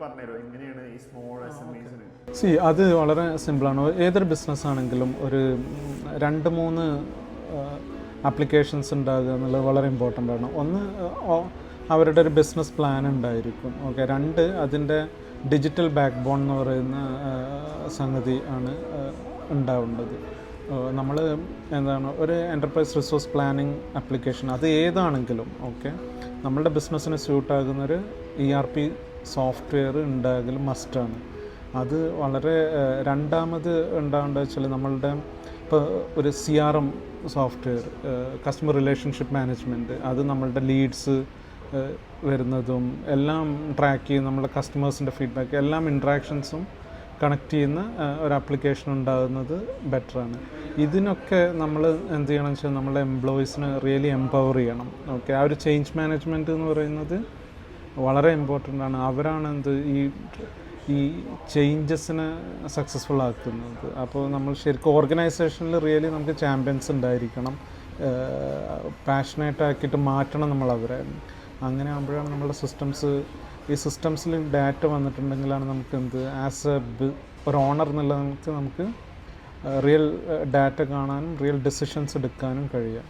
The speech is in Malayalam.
പറഞ്ഞുതരുമോ എങ്ങനെയാണ് ഈ സ്മോൾ SMEസിന്? അത് വളരെ സിമ്പിളാണ്. ഏതൊരു ബിസിനസ് ആണെങ്കിലും ഒരു 2-3 ആപ്ലിക്കേഷൻസ് ഉണ്ടാകുക എന്നുള്ളത് വളരെ ഇമ്പോർട്ടൻ്റ് ആണ്. ഒന്ന്, അവരുടെ ഒരു ബിസിനസ് പ്ലാൻ ഉണ്ടായിരിക്കും. ഓക്കെ. 2, അതിൻ്റെ ഡിജിറ്റൽ ബാക്ക് ബോൺ എന്ന് പറയുന്ന സംഗതി ആണ് ഉണ്ടാവേണ്ടത്. നമ്മൾ എന്താണ് ഒരു എൻ്റർപ്രൈസ് റിസോഴ്സ് പ്ലാനിങ് ആപ്ലിക്കേഷൻ അത് ഏതാണെങ്കിലും ഓക്കെ, നമ്മളുടെ ബിസിനസ്സിന് സ്യൂട്ടാകുന്നൊരു ERP സോഫ്റ്റ്വെയർ ഉണ്ടാകൽ മസ്റ്റാണ്. അത് വളരെ രണ്ടാമത് ഉണ്ടാവേണ്ടത് വെച്ചാൽ നമ്മളുടെ ഇപ്പോൾ ഒരു CRM software, customer relationship management, അത് നമ്മളുടെ ലീഡ്സ് വരുന്നതും എല്ലാം ട്രാക്ക് ചെയ്യും, നമ്മുടെ കസ്റ്റമേഴ്സിൻ്റെ ഫീഡ്ബാക്ക് എല്ലാം ഇൻട്രാക്ഷൻസും കണക്ട് ചെയ്യുന്ന ഒരു ആപ്ലിക്കേഷൻ ഉണ്ടാകുന്നത് ബെറ്ററാണ്. ഇതിനൊക്കെ നമ്മൾ എന്ത് ചെയ്യണം വെച്ചാൽ നമ്മളെ എംപ്ലോയീസിനെ റിയലി എംപവർ ചെയ്യണം. ഓക്കെ. ആ ഒരു ചേഞ്ച് മാനേജ്മെൻറ്റ് എന്ന് പറയുന്നത് വളരെ ഇമ്പോർട്ടൻ്റ് ആണ്. അവരാണ് ഈ ചേഞ്ചസിനെ സക്സസ്ഫുൾ ആക്കുന്നത്. അപ്പോൾ നമ്മൾ ശരിക്കും ഓർഗനൈസേഷനിൽ റിയലി നമുക്ക് ചാമ്പ്യൻസ് ഉണ്ടായിരിക്കണം. പാഷനേറ്റ് ആക്കിയിട്ട് മാറ്റണം നമ്മൾ അവരെ. അങ്ങനെ ആകുമ്പോഴാണ് നമ്മുടെ ഈ സിസ്റ്റംസിൽ ഡാറ്റ വന്നിട്ടുണ്ടെങ്കിലാണ് നമുക്ക് ആസ് ഒരു ഓണർ എന്നുള്ള നമുക്ക് റിയൽ ഡാറ്റ കാണാനും റിയൽ ഡിസിഷൻസ് എടുക്കാനും കഴിയുക.